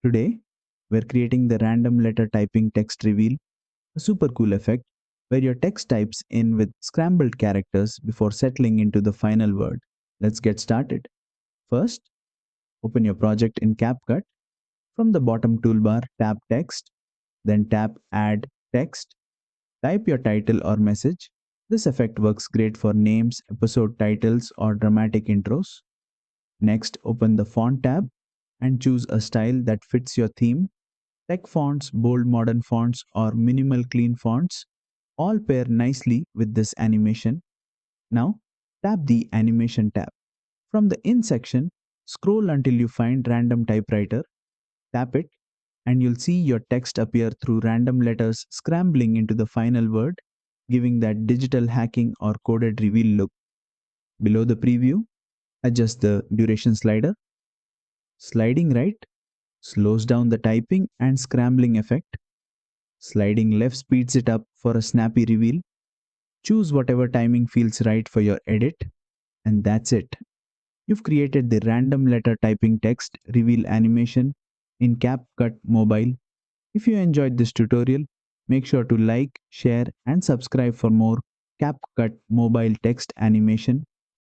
Today, we're creating the random letter typing text reveal, a super cool effect where your text types in with scrambled characters before settling into the final word. Let's get started. First, open your project in CapCut. From the bottom toolbar, tap Text, then tap Add Text. Type your title or message. This effect works great for names, episode titles, or dramatic intros. Next, open the Font tab and choose a style that fits your theme. Tech fonts, bold modern fonts, or minimal clean fonts all pair nicely with this animation. Now, tap the Animation tab. From the In section, scroll until you find Random Typewriter. Tap it, and you'll see your text appear through random letters scrambling into the final word, giving that digital hacking or coded reveal look. Below the preview, adjust the duration slider. Sliding right slows down the typing and scrambling effect. Sliding left speeds it up for a snappy reveal. Choose whatever timing feels right for your edit, and that's it. You've created the random letter typing text reveal animation in CapCut Mobile. If you enjoyed this tutorial, make sure to like, share, and subscribe for more CapCut Mobile text animation